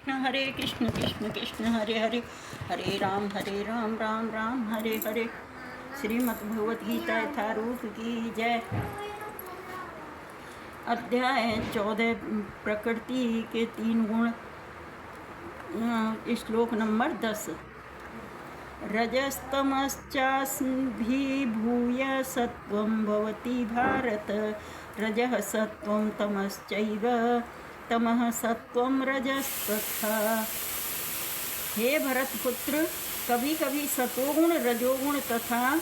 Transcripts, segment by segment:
हरे कृष्ण कृष्ण कृष्ण हरे हरे, हरे राम राम राम हरे हरे। श्रीमद् भगवत गीता यथारूप की जय। अध्याय 14 प्रकृति के 3 गुण। श्लोक नंबर 10। रजस्तमश्चाभिभूय सत्वं भवति भारत, रजः सत्वं तमश्चैव तमः सत्वं रजस्तथा। हे भरतपुत्र, कभी कभी सतोगुण रजोगुण तथा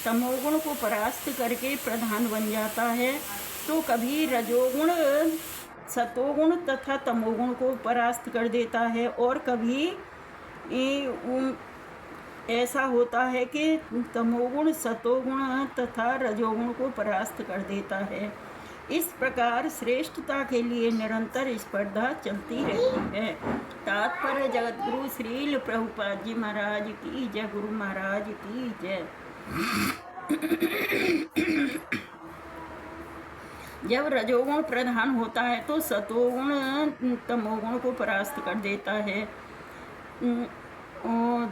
तमोगुण को परास्त करके प्रधान बन जाता है, तो कभी रजोगुण सतोगुण तथा तमोगुण को परास्त कर देता है, और कभी ऐसा होता है कि तमोगुण सतोगुण तथा रजोगुण को परास्त कर देता है। इस प्रकार श्रेष्ठता के लिए निरंतर स्पर्धा चलती रहती है। तात्पर्य जगतगुरु श्रील प्रभुपाद जी महाराज की जय, गुरु महाराज की जय। जब रजोगुण प्रधान होता है तो सतोगुण तमोगुण को परास्त कर देता है।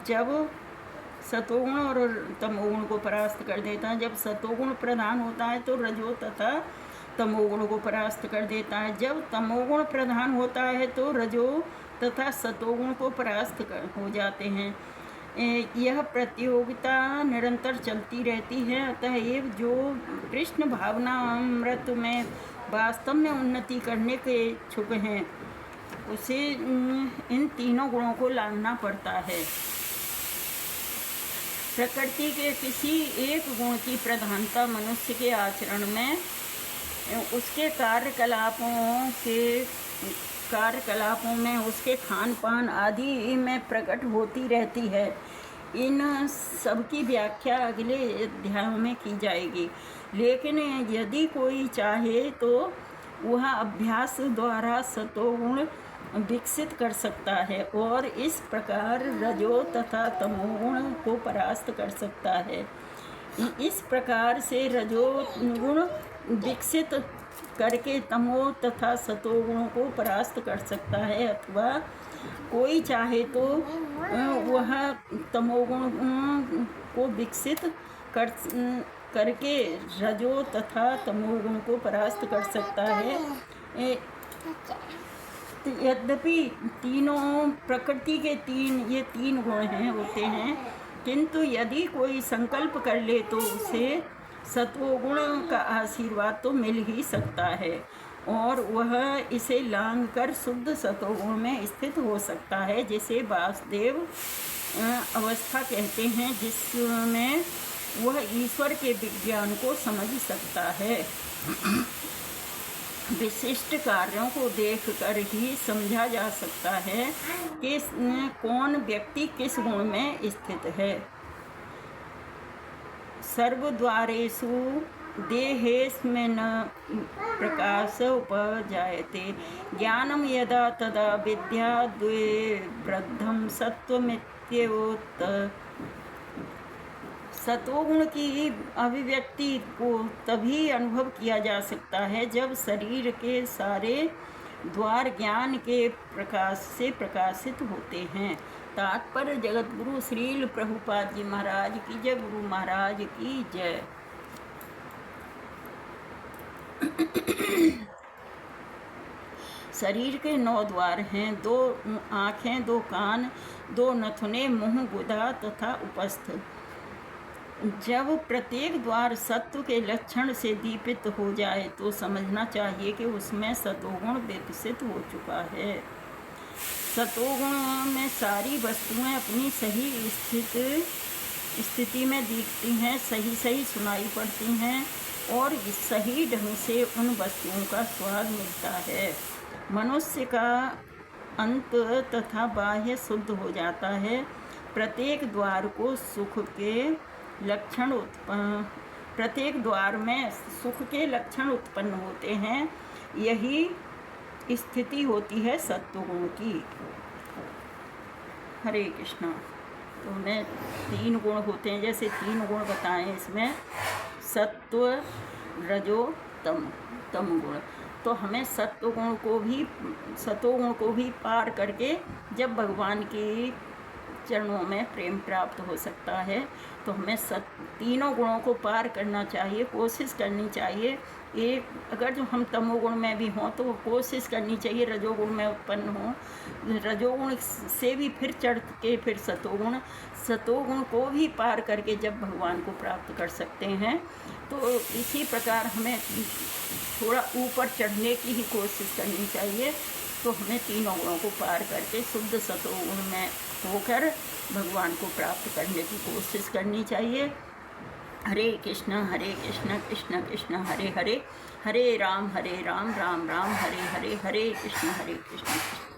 जब सतोगुण और तमोगुण को परास्त कर देता है। जब सतोगुण प्रधान होता है तो रजो तथा तमोगुण को परास्त कर देता है। जब तमोगुण प्रधान होता है तो रजो तथा सतोगुण को परास्त हो जाते हैं। यह प्रतियोगिता निरंतर चलती रहती है। अतः ये जो कृष्ण भावना अमृत में वास्तव में उन्नति करने के इच्छुक हैं, उसे इन तीनों गुणों को लाना पड़ता है। प्रकृति के किसी एक गुण की प्रधानता मनुष्य के आचरण में, उसके कार्यकलापों में, उसके खान पान आदि में प्रकट होती रहती है। इन सब की व्याख्या अगले अध्यायों में की जाएगी। लेकिन यदि कोई चाहे तो वह अभ्यास द्वारा सतोगुण विकसित कर सकता है और इस प्रकार रजो तथा तमोगुण को परास्त कर सकता है। इस प्रकार से रजोगुण विकसित करके तमो तथा सतोगुणों को परास्त कर सकता है, अथवा कोई चाहे तो वह तमोगुण को विकसित करके रजो तथा तमोगुण को परास्त कर सकता है। यद्यपि तीनों प्रकृति के ये तीन गुण होते हैं, किंतु यदि कोई संकल्प कर ले तो उसे सत्वगुण का आशीर्वाद तो मिल ही सकता है, और वह इसे लांघ कर शुद्ध सतोगुण में स्थित हो सकता है, जिसे वासुदेव अवस्था कहते हैं, जिसमें वह ईश्वर के विज्ञान को समझ सकता है। विशिष्ट कार्यों को देखकर ही समझा जा सकता है कि कौन व्यक्ति किस गुण में स्थित है। सर्वद्वारेषु देहेऽस्मिन् प्रकाश उपजायते, ज्ञानं यदा तदा विद्याद् वृद्धं सत्वमित्येवोक्त। सतोगुण की अभिव्यक्ति को तभी अनुभव किया जा सकता है जब शरीर के सारे द्वार ज्ञान के प्रकाश से प्रकाशित होते हैं। तात्पर्य जगतगुरु श्रील प्रभुपाद जी महाराज की जय, गुरु महाराज की जय। शरीर के 9 द्वार हैं, 2 आँखें, 2 कान, 2 नथुने, मुँह, गुदा तथा उपस्थ। जब प्रत्येक द्वार सत्व के लक्षण से दीपित हो जाए तो समझना चाहिए कि उसमें सतोगुण विकसित हो चुका है। सतोगुण में सारी वस्तुएं अपनी सही स्थिति में दिखती हैं, सही सुनाई पड़ती हैं, और सही ढंग से उन वस्तुओं का स्वाद मिलता है। मनुष्य का अंत तथा बाह्य शुद्ध हो जाता है। प्रत्येक द्वार में सुख के लक्षण उत्पन्न होते हैं। यही स्थिति होती है सत्वगुण की। हरे कृष्णा। तो मैं 3 गुण होते हैं, जैसे 3 गुण बताएं इसमें, सत्व, रजो, तम गुण। तो हमें सतोगुण को भी पार करके जब भगवान की चरणों में प्रेम प्राप्त हो सकता है। तो हमें तीनों गुणों को पार करना चाहिए, कोशिश करनी चाहिए। एक अगर जो हम तमोगुण में भी हों तो कोशिश करनी चाहिए रजोगुण में उत्पन्न हो, रजोगुण से भी फिर चढ़ के फिर सतोगुण को भी पार करके जब भगवान को प्राप्त कर सकते हैं। तो इसी प्रकार हमें थोड़ा ऊपर चढ़ने की ही कोशिश करनी चाहिए। तो हमें तीनों गुणों को पार करके शुद्ध सतोगुण में होकर भगवान को प्राप्त करने की कोशिश करनी चाहिए। हरे कृष्ण कृष्ण कृष्ण हरे हरे, हरे राम राम राम हरे हरे, हरे कृष्ण कृष्ण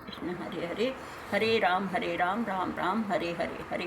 कृष्ण हरे हरे, हरे राम राम राम हरे हरे, हरे